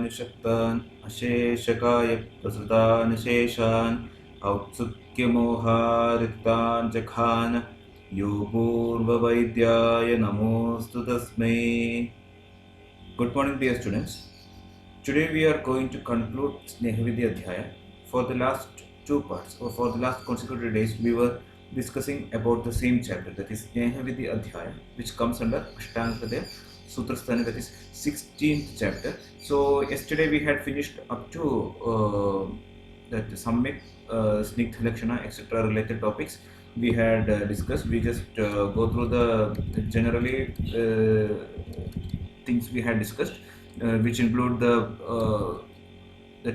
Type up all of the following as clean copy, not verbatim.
निशक्तान् अशेषकाय प्रसृतान् शेषान् औत्सुक्यमोहारिक्तान् जघान यो पूर्ववैद्याय नमोऽस्तु तस्मै. Good morning, dear students. Today we are going to conclude Snehavidya Adhyaya. For the last two parts, or for the last consecutive days, we were discussing about the same chapter, that is Snehavidya Adhyaya, which comes under Ashtanga Sutrasthana, that is 16th chapter. So yesterday we had finished up to that Samyak, Snigdha Lakshana, etc. related topics we had discussed. We just go through the generally things we had discussed, which include the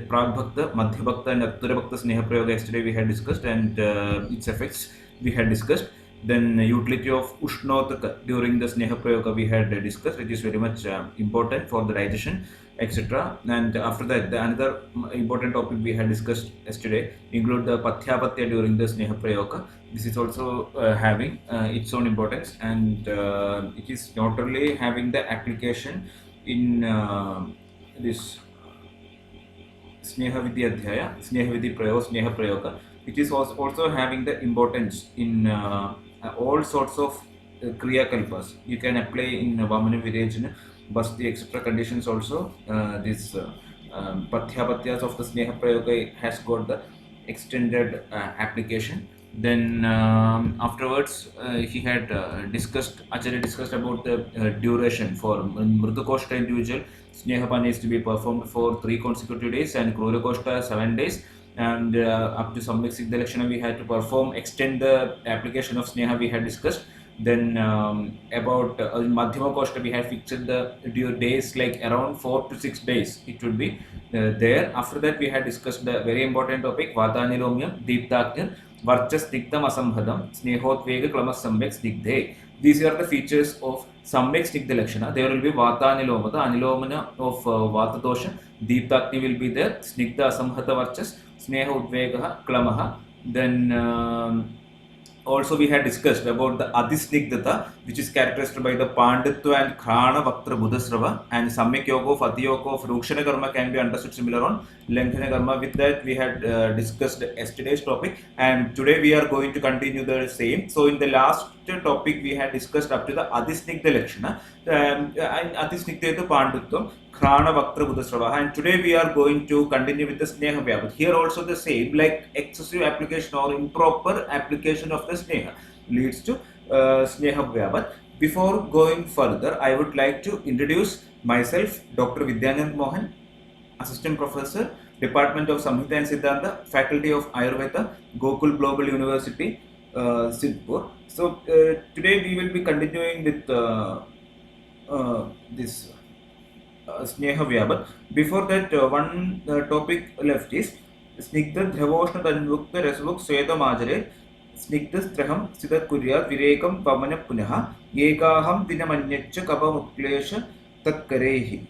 Prag Bhakta, Madhya Bhakta and Attura Bhakta Sneha Prayoga yesterday we had discussed, and its effects we had discussed. Then utility of Ushnotaka during the Sneha Prayoga we had discussed, which is very much important for the digestion, etc. And after that, the another important topic we had discussed yesterday include the Pathyapatya during the Sneha Prayoga. This is also having its own importance, and it is not only having the application in this Snehavidya Adhyaya, Snehavidya Prayoga, Sneha Prayoga. It is also having the importance in all sorts of Kriya Kalpas. You can apply in Vamana Virejana, Basti, etc. conditions also. This Pathyas of the Sneha Prayoga has got the extended application. Then afterwards he had Acharya discussed about the duration for Mrudakoshta individual. Snehapana is to be performed for 3 consecutive days, and Krurakoshta 7 days, and up to Samyak Siddha Lakshana we had to extend the application of Sneha we had discussed. Then about Madhyama Koshta we had fixed the days like around 4 to 6 days it would be there. After that we had discussed the very important topic Vatanilomyam, Deeptaknyam, Varchas Snigdham Asambhadam, Snehotvega Klamas Samyak Snigdhe. These are the features of Samyak Snigdha Lakshana. There will be Vataniloma, the Anilomana of Vata Dosha, Deeptakni will be there, Snigdha Asamhata Varchas, Sneha Udvega Klamaha. Then also we had discussed about the Adhisnigdhata, which is characterized by the Panditva and Khana Vaktra Buddhasrava, and Samyak Yoga of Atiyoga of Rukshana Karma can be understood similar on Lengthana Karma. With that we had discussed yesterday's topic, and today we are going to continue the same. So in the last topic we had discussed up to the Adhisnigdha Lakshana, and Adhisnigdha Panditva, Krana Vaktra Buddhasrava, and today we are going to continue with the Sneha Vyabhat. Here also the same, like excessive application or improper application of the Sneha leads to Sneha Vyabhat. Before going further, I would like to introduce myself, Dr. Vidyanand Mohan, Assistant Professor, Department of Samhita and Siddhanta, Faculty of Ayurveda, Gokul Global University, Sidhpur. So today we will be continuing with this Sneha Vyabhat. Before that, one topic left is Snigdha Dhravoshna Tanvukta Rasvuk Sweta Majare Snigdhastraham Siddhat Kuryat Virekam Pamana Punaha Yekaham Dinamanyachcha Kapa Muklesha Tatkarehi.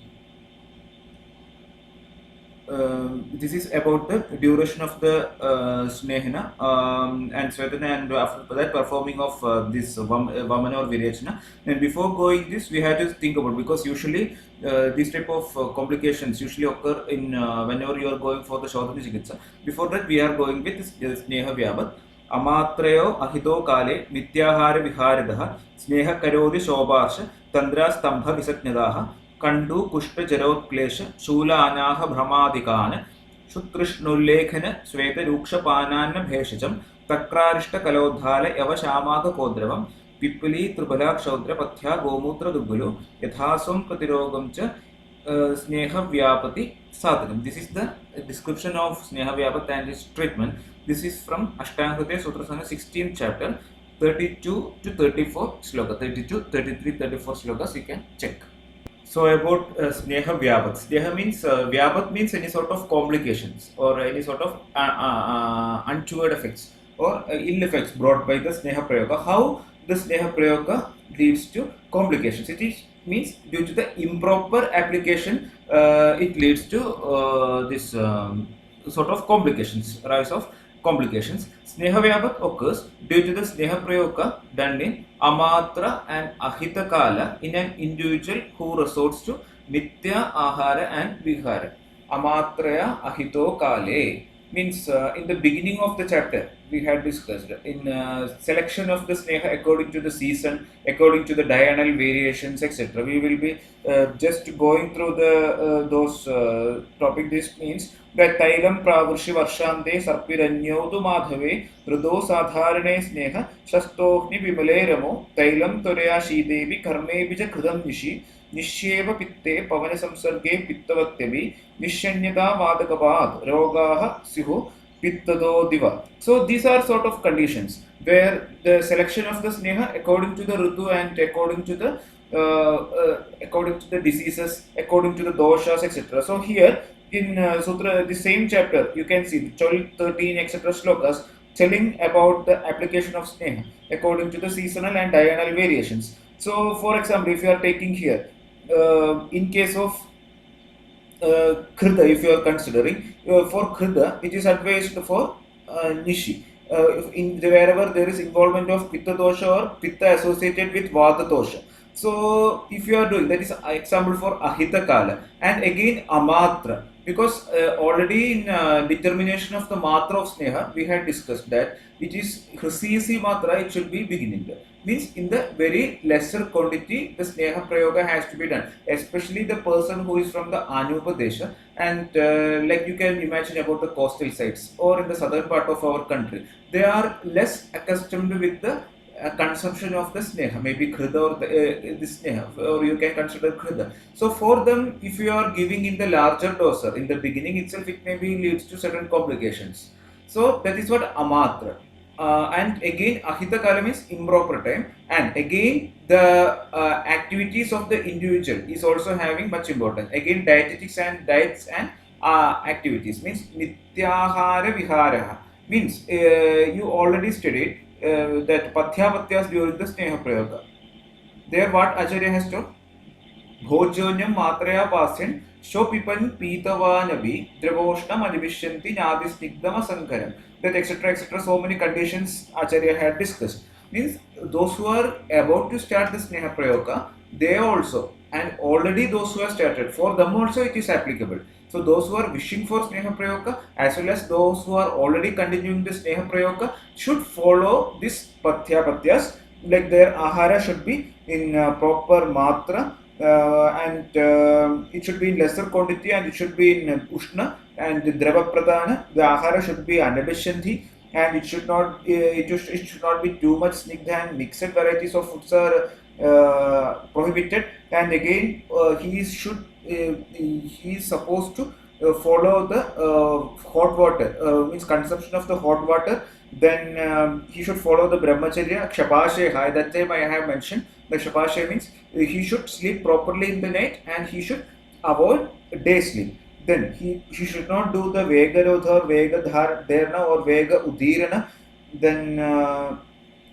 This is about the duration of the Snehana and Svetana, and after that performing of this Vamana or Virechana. And before going this, we have to think about, because usually these type of complications usually occur in whenever you are going for the Shodhana Chikitsa. Before that, we are going with Sneha Vyabhat. Amatrayo ahito kale mityahara viharidaha sneha karodi shobasha tandra stambha visajnadaha Kandu Kushta Jaroklesha Shula Anaha Brahmadikana Shutrishnulekhana Sweta Ruksha Panana Bheshacham Takrarishta Kalodhala Yavashamaka Kodravam Pipali Trubala Kshodra Pathya Gomutra Dugulu Yathasum Pratirogamcha Sneha Vyapati Sadhanam. This is the description of Sneha Vyapati and its treatment. This is from Ashtanga Sutrasthana 16th chapter, 32 to 34 sloka, 32, 33, 34 slokas you can check. So about Sneha Vyabhat. Sneha means, Vyabhat means any sort of complications or any sort of untoward effects or ill effects brought by the Sneha Prayoga. How the Sneha Prayoga leads to complications? It is means due to the improper application, it leads to this sort of complications, rise of complications. Sneha Vyabhat occurs due to the Sneha Prayoga done in Amatra and Ahita Kala in an individual who resorts to Mithya ahara and vihara. Amatraya ahito kale means in the beginning of the chapter we had discussed in selection of the sneha according to the season, according to the diurnal variations, etc. We will be just going through the those topic. This means that tailam pravrushi varshante sarpiranyodu madhave rudo sadharane sneha shastohni vimale ramo tailam torya shidevi karme bija krudam nishi निश्येव पित्ते पवन संसर्गे पित्तवत्यभि निश्चन्यता वादकपात् रोगाः स्युः pittado diva. So these are sort of conditions where the selection of the sneha according to the ritu and according to the diseases, according to the doshas, etc. So here in sutra, the same chapter, you can see 12, 13, etc. slokas telling about the application of sneha according to the seasonal and diurnal variations. So for example, if you are taking here in case of Krida, if you are considering, for Krida, it is advised for Nishi. Wherever there is involvement of Pitta dosha or Pitta associated with Vata dosha. So, if you are doing, that is example for Ahita Kala. And again, Amatra. Because already in determination of the Matra of Sneha, we had discussed that it is Hrasisi Matra, it should be beginning there. Means in the very lesser quantity the sneha prayoga has to be done, especially the person who is from the Anupa Desha and like you can imagine about the coastal sites or in the southern part of our country, they are less accustomed with the consumption of the sneha, maybe krida or the sneha, or you can consider krida. So for them, if you are giving in the larger doser in the beginning itself, it may be leads to certain complications. So that is what amatra. And again ahita kala means improper time, and again the activities of the individual is also having much importance. Again dietetics and diets and activities means nityahara vihara means you already studied that pathyapatyas during the sneha prayoga. There what Acharya has told? Bhojonyam matraya pasyan shopipan pitavanabi dravoshnam adivishyanti nyadisnigdama sankaram. That etc. So many conditions Acharya had discussed. Means those who are about to start the sneha prayoga, they also, and already those who have started, for them also it is applicable. So those who are wishing for sneha prayoga as well as those who are already continuing the sneha prayoga should follow this pathyapatyas, like their ahara should be in proper matra and it should be in lesser quantity and it should be in ushna and drava pradana. The ahara should be anabhishanti and it should not it should not be too much snigdha, and mixed varieties of foods are prohibited. And again he is supposed to follow the hot water, means consumption of the hot water. Then he should follow the brahmacharya kshapasheha. That time I have mentioned the kshapasheha means he should sleep properly in the night and he should avoid day sleep. Then he should not do the vegarodha or vegadharna or vega udirana. Then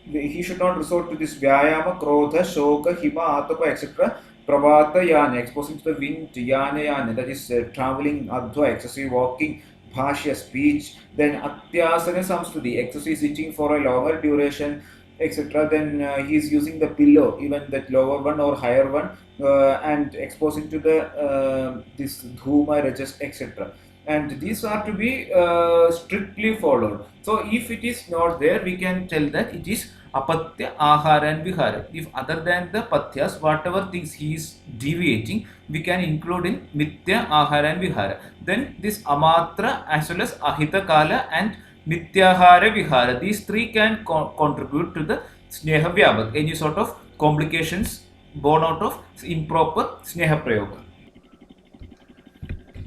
he should not resort to this vyayama, krodha, shoka, hima, atapa, etc. Pravata yana, exposing to the wind, yana, that is traveling, adhva, excessive walking, bhashya, speech, then atyasana samstudi, excessive sitting for a longer duration, etc. Then he is using the pillow, even that lower one or higher one, and exposing to the this dhuma, rajas, etc. And these are to be strictly followed. So if it is not there, we can tell that it is apatya, ahara and vihara. If other than the pathyas, whatever things he is deviating, we can include in mithya, ahara and vihara. Then this amatra as well as ahita kala and mityahara vihara, these three can contribute to the sneha vyabhat, any sort of complications born out of improper sneha prayoga.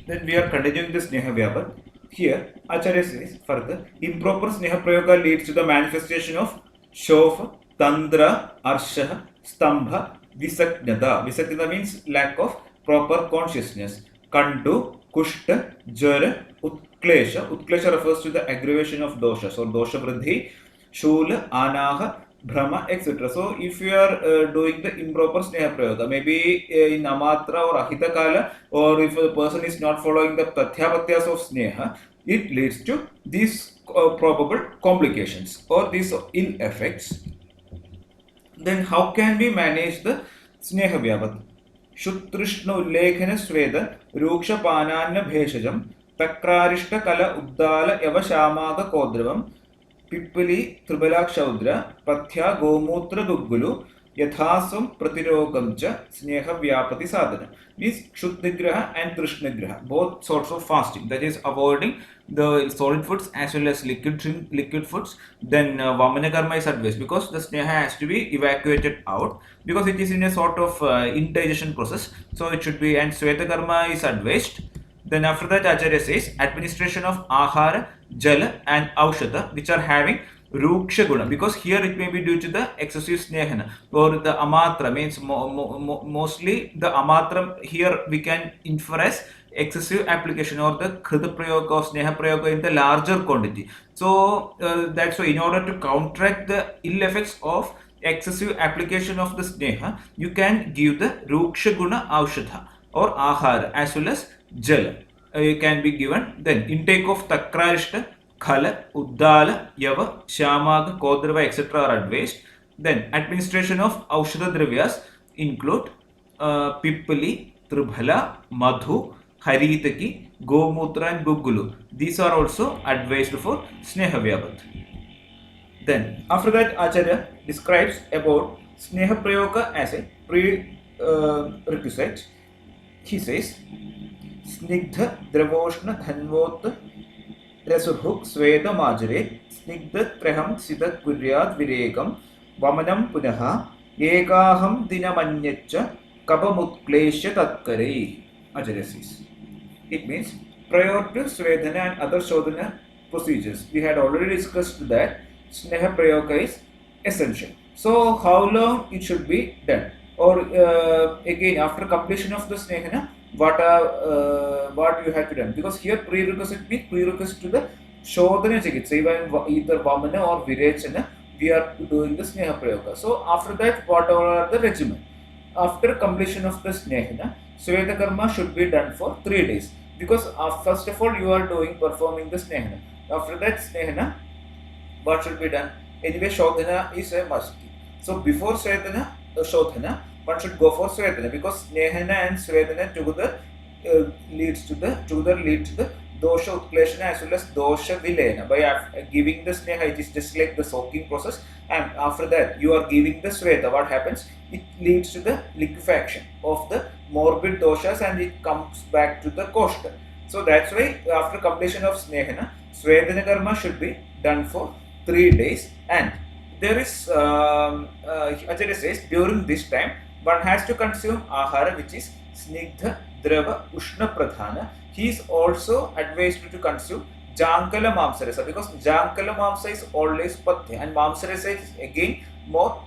Then we are continuing the sneha vyabhat. Here Acharya says further, improper sneha prayoga leads to the manifestation of Shofa, Tandra, Arsha, Stambha, Visaknata. Visaknata means lack of proper consciousness. Kandu, Kushta, Jara, Utklesha. Utklesha refers to the aggravation of doshas or dosha vridhi, Shula, Anaha, Brahma, etc. So, if you are doing the improper sneha prayoga, maybe in amatra or ahita kala, or if a person is not following the tathyapatyas of sneha, it leads to these probable complications or these ill effects. Then how can we manage the sneha vyabhat? शुतृष्ण उल्लेखन स्वेद रूक्षपानान्न भेषजम तक्रारिष्ट कल उद्दाल यवशामाग कोद्रवम पिप्पली त्रिबलाक्षौद्र पथ्या गोमूत्र गुग्गुलु यथास्वं प्रतिरोगम च स्नेह व्यापति साधन means Kshuddhigraha and Trishnagraha, both sorts of fasting, that is avoiding the solid foods as well as liquid foods. Then Vamana karma is advised because the sneha has to be evacuated out because it is in a sort of indigestion process, so it should be, and Sweta karma is advised. Then after that Acharya says administration of ahara, jala and aushadha which are having Ruksha Guna, because here it may be due to the excessive snehana or the amatra, means mostly the amatra here we can infer as excessive application or the krida prayoga or sneha prayoga in the larger quantity. So that's why in order to counteract the ill effects of excessive application of the sneha, you can give the Ruksha Guna Aushadha or Ahara as well as Jal can be given. Then intake of Takrarishta, Khala, Uddala, Yava, Shamaga, Kodrava, etc. are advised. Then administration of Aushadha Dravyas include Pippali, Tribhala, Madhu, Haritaki, Gomutra and Gugulu. These are also advised for Sneha Vyapat. Then after that Acharya describes about Sneha Prayoga as a prerequisite. He says Snigdha Dravoshna Dhanvot Rasuhuk Sweda Majare Snigdha Traham Sida Kuryat Viregam Vamanam Punaha Ekaham Dinamanyacha Kabamutklesha Tatkare. Acharya says. It means prior to Svedana and other Shodhana procedures, we had already discussed that Sneha Prayoga is essential. So how long it should be done? Or again after completion of the Snehana, what you have to done? Because here prerequisite means prerequisite to the Shodhana Chikitsa, either Vamana or Virechana, we are doing the Sneha Prayoga. So after that, what are the regimen? After completion of the Snehana, Sweta Karma should be done for 3 days. Because first of all, you are performing the Snehana. After that Snehana, what should be done? Anyway, Shodhana is a must. So before Svedana, Shodhana, one should go for Svedana because Snehana and Svedana together lead to the dosha utkleshana as well as dosha vilena. By giving the sneha, it is just like the soaking process, and after that you are giving the sweta. What happens? It leads to the liquefaction of the morbid doshas and it comes back to the koshta. So that's why after completion of snehana, svedana karma should be done for 3 days, and there is Acharya says during this time one has to consume ahara which is snigdha drava ushna pradhana. He is also advised to consume Jankala Mamsarasa because Jankala Mamsa is always Pathya and Mamsarasa is again more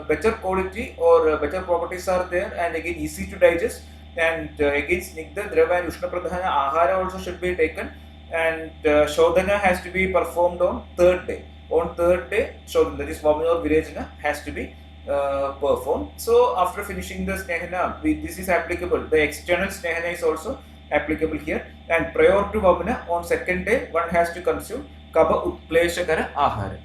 better quality or better properties are there and again easy to digest, and again Snigdha, Drava and Ushna Pradhana Ahara also should be taken, and Shodhana has to be performed on 3rd day. On 3rd day, Shodhana, that is Vamana or Virechana, has to be performed. So after finishing the Snehana, this is applicable. The external Snehana is also applicable here, and prior to Vamana, on 2nd day, one has to consume Kaba Utkleshakara Ahara.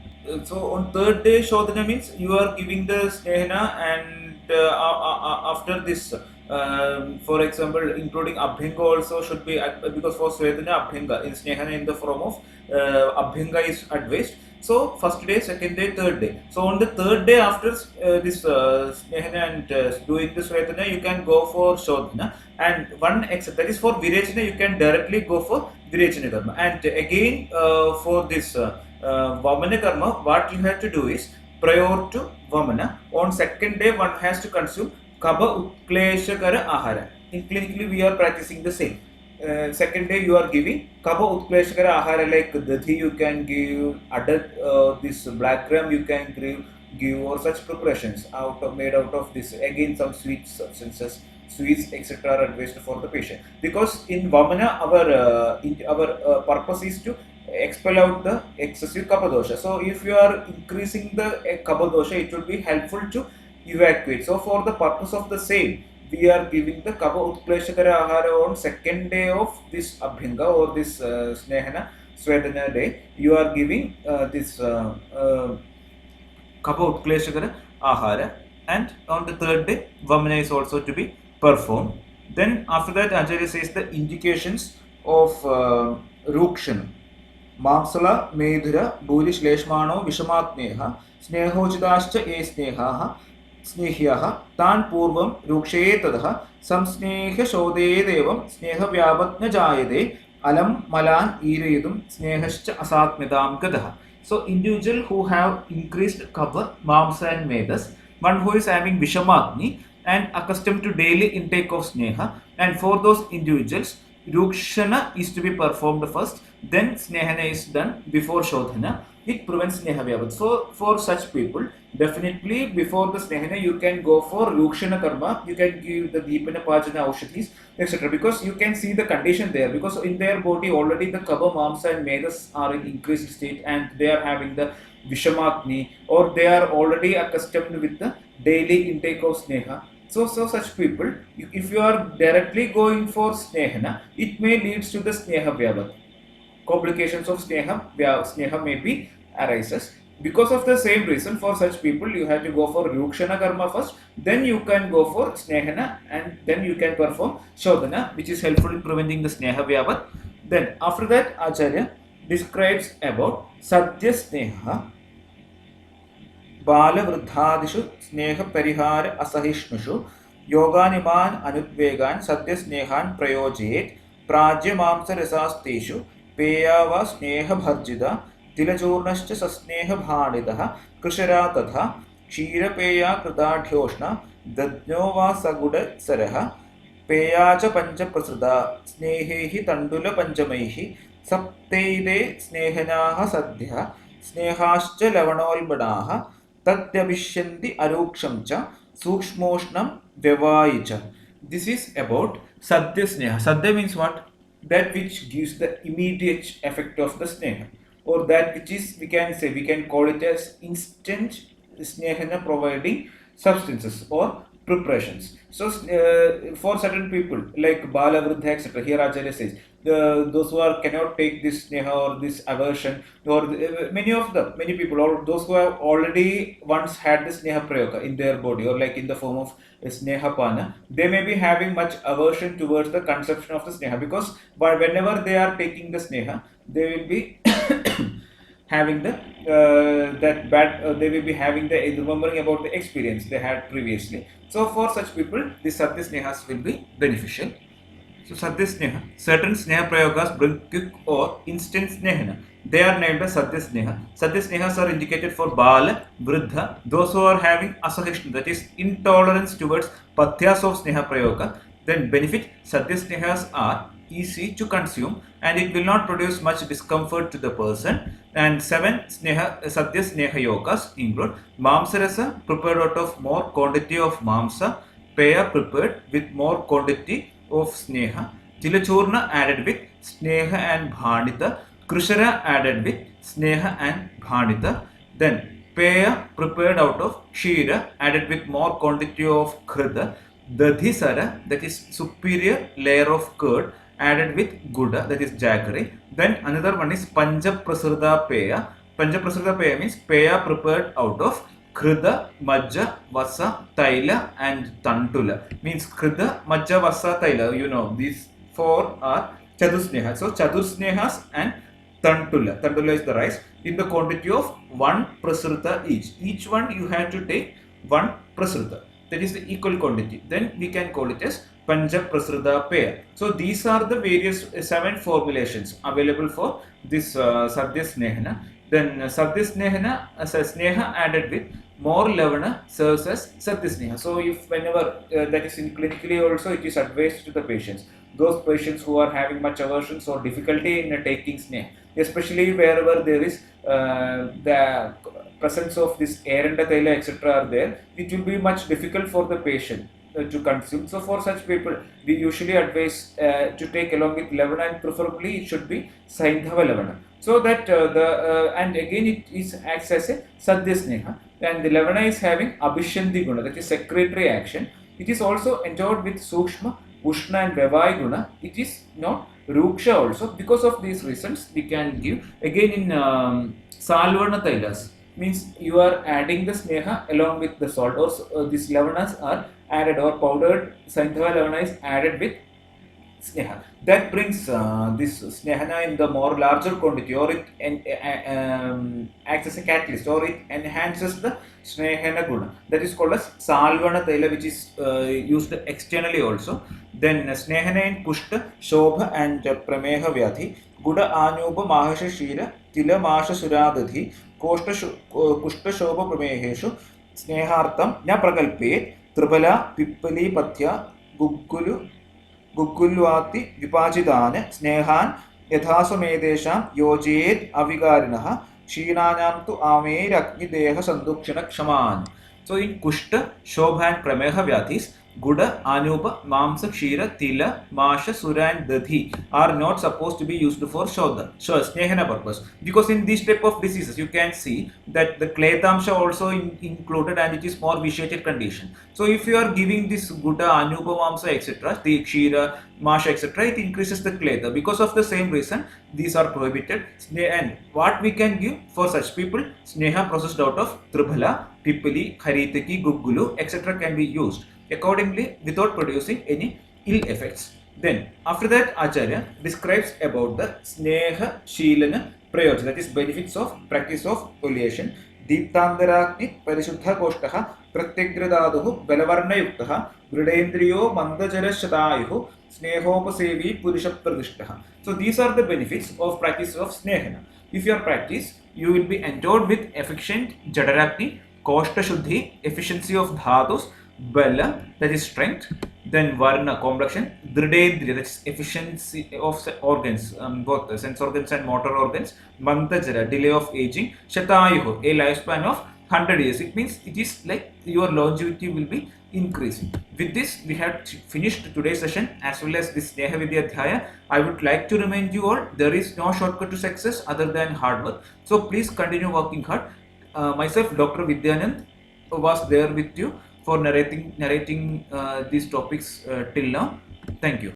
So on 3rd day, Shodhana means you are giving the Snehana, and after this, for example, including Abhinga also should be, because for Svedana, Abhinga, in Snehana in the form of Abhinga is advised. So first day, 2nd day, 3rd day. So on the 3rd day after this Snehana and doing the Svedana, you can go for Shodhana, and one except that is for Virechana, you can directly go for Virechana Karma. And again for this Vamana Karma, what you have to do is prior to Vamana, on 2nd day one has to consume Kaba Utkleshakara Ahara. In clinically we are practicing the same. 2nd day you are giving Kaba Utkleshakara Ahara, like Dathi you can give, Adat, this black gram you can give, or such preparations made out of this. Again some sweet substances, sweets, etc. are advised for the patient, because in Vamana our purpose is to expel out the excessive kapha dosha. So if you are increasing the kapha dosha, it will be helpful to evacuate. So for the purpose of the same, we are giving the Kaba Utkleshakara Ahara on 2nd day of this Abhinga or this Snehana Svedana day. You are giving this Kaba Utkleshakara Ahara, and on the 3rd day Vamana is also to be perform. Then after that, Acharya says the indications of Rukshana. Mamsala, Medhura, Bhurishleshmano, Vishamatneha, Snehochidascha e Snehaha, Snehyaha, Tan Purvam, Rukshetadaha, Samsneha Shodhe Devam, Sneha Vyavatna Jayade, Alam Malan Iredum, Snehascha Asatmedam Gadaha. So, individual who have increased cover, Mamsa and Medas, one who is having Vishamatni and accustomed to daily intake of Sneha, and for those individuals, Rukshana is to be performed first, then Snehana is done before Shodhana. It prevents Sneha Vyavat. So, for such people, definitely before the Snehana, you can go for Rukshana Karma, you can give the Deepana Pajana Aushadhis, etc. Because you can see the condition there, because in their body already the Kava, Mamsa and Medas are in increased state and they are having the Vishamatni, or they are already accustomed with the daily intake of Sneha. So such people, if you are directly going for Snehana, it may leads to the Sneha Vyavat. Complications of Sneha may be arises. Because of the same reason, for such people, you have to go for Rukshana Karma first, then you can go for Snehana, and then you can perform Shodhana, which is helpful in preventing the Sneha Vyavat. Then after that, Acharya describes about Sadhya Sneha, बालवृद्धादिषु स्नेहपरिहार असहिष्णुषु योगानिमान् अनुद्वेगान् सद्यस्नेहान् प्रयोजयेत् प्राज्यमांसरसास्तेषु पेया वा स्नेहभर्जिता तिलचूर्णश्च सस्नेहभाणितः कृशरा तथा क्षीरपेया कृताढ्योष्णा दध्नो वा सगुडसरः पेया च पञ्चप्रसृता स्नेहैः तण्डुलपञ्चमैः सप्तैदे स्नेहनाः सद्यः स्नेहाश्च लवणोल्बणाः तद्यभिष्यन्ति अरूक्षं च सूक्ष्मोष्णं व्यवायि च. This is about Sadhya Sneha. Sadhya means what? That which gives the immediate effect of the Sneha, or that which is, we can call it as instant Snehana providing substances or preparations. So for certain people like Bala, Vruddha, etc., here Acharya says those who cannot take this Sneha or this aversion, or many people, or those who have already once had this Sneha Prayoga in their body, or like in the form of Sneha Pana, they may be having much aversion towards the conception of the Sneha, because whenever they are taking the Sneha, they will be having the they will be having the remembering about the experience they had previously. So for such people, this Sadhya Snehas will be beneficial. So Sadhya Sneha, certain Sneha Prayogas bring quick or instant Snehana. They are named as Sadhya Sneha. Sadhya Snehas are indicated for Bala, Vruddha, those who are having Asahishna, that is intolerance towards Pathyas of Sneha Prayoga. Then benefit, Sadhya Snehas are easy to consume and it will not produce much discomfort to the person. And 7 Sadhya Sneha Yogas include Mamsarasa prepared out of more quantity of Mamsa, Peya prepared with more quantity of Sneha, Tilachurna added with Sneha and Bhanita, Krushara added with Sneha and Bhanita, then Peya prepared out of Kshira added with more quantity of Krida, Dadhisara, that is superior layer of curd, added with Guda, that is jaggery. Then another one is Panchaprasrita Peya. Panchaprasrita Peya means Peya prepared out of Krida, Majja, Vasa, Taila and Tantula. Means Krida, Majja, Vasa, Taila. You know, these 4 are Chadusnehas. So Chadusnehas and Tantula. Tantula is the rice in the quantity of 1 prasrita each. Each one you have to take 1 prasrita. That is the equal quantity. Then we can call it as Panchaprasrita Peya. So these are the various 7 formulations available for this Sadhya Snehana. Then Sadhya Snehana, Sneha added with more lavana serves as Sadhya Sneha. So if whenever that is in clinically also, it is advised to the patients, those patients who are having much aversions or difficulty in taking Sneha, especially wherever there is the presence of this Eranda Taila etc. are there, it will be much difficult for the patient to consume. So for such people, we usually advise to take along with lavana, and preferably it should be Saindhava lavana. So that and again it is acts as a Sadhya Sneha, and the lavana is having Abhishanti Guna, that is secretory action. It is also endowed with Sukshma, Ushna and Vyavai Guna. It is not Ruksha also. Because of these reasons, we can give again in Salvarna Tailas. means you are adding the sneha along with the salt, or these lavanas are added, or powdered Saindhava lavana is added with sneha. That brings this snehana in the more larger quantity, or it acts as a catalyst, or it enhances the snehana guna. That is called as salvana taila, which is used externally also. Then snehana in kushta, shobha and prameha vyadhi, guda anyupa mahasha shira, tila masha suradadhi, kushta shobha prameheshu, स्नेहार्थम न प्रकल्पेत त्रिबला पिप्पली पथ्य गुग्गुलु गुग्गुल्वाति विपाचितान् स्नेहान् यथासमेतेषां योजयेत् अविकारिणः क्षीणानां तु आमेरग्निदेहसन्दुक्षणक्षमान्. So in Kushta, Shobha and Prameha Vyadhis, Guda, Anupa, Mamsa, Kshira, Tila, Masha, Sura and Dadhi are not supposed to be used for Snehana purpose. Because in this type of diseases, you can see that the Kletamsha also included, and it is more vitiated condition. So if you are giving this Guda, Anupa, Mamsa, etc., the Kshira, Masha, etc., it increases the Kleta. Because of the same reason, these are prohibited. And what we can give for such people, Sneha processed out of Tribhala, Pippali, Haritaki, Guggulu, etc. can be used accordingly without producing any ill effects. Then, after that, Acharya describes about the Sneha Shilana Prayoja, that is benefits of practice of oleation. Deeptandaragni Parishuddha Koshtaha Pratyagradadahu Balavarnayuktaha Gridendriyo Mandajara Shatayuhu Snehopasevi Purisha Pradishtaha. So, these are the benefits of practice of Snehana. If you are practice, you will be endowed with efficient Jadarakni, Koshta Shuddhi, efficiency of Dhatus, Bala, that is strength, then Varna, complexion, Dridendriya, that is efficiency of organs, both the sense organs and motor organs, Mantajara, delay of aging, Shatayuhu, a lifespan of 100 years. It means it is like your longevity will be increasing. With this, we have finished today's session as well as this Sneha Vidya Adhyaya. I would like to remind you all, there is no shortcut to success other than hard work. So please continue working hard. Myself, Dr. Vidyanand, was there with you for narrating these topics till now. Thank you.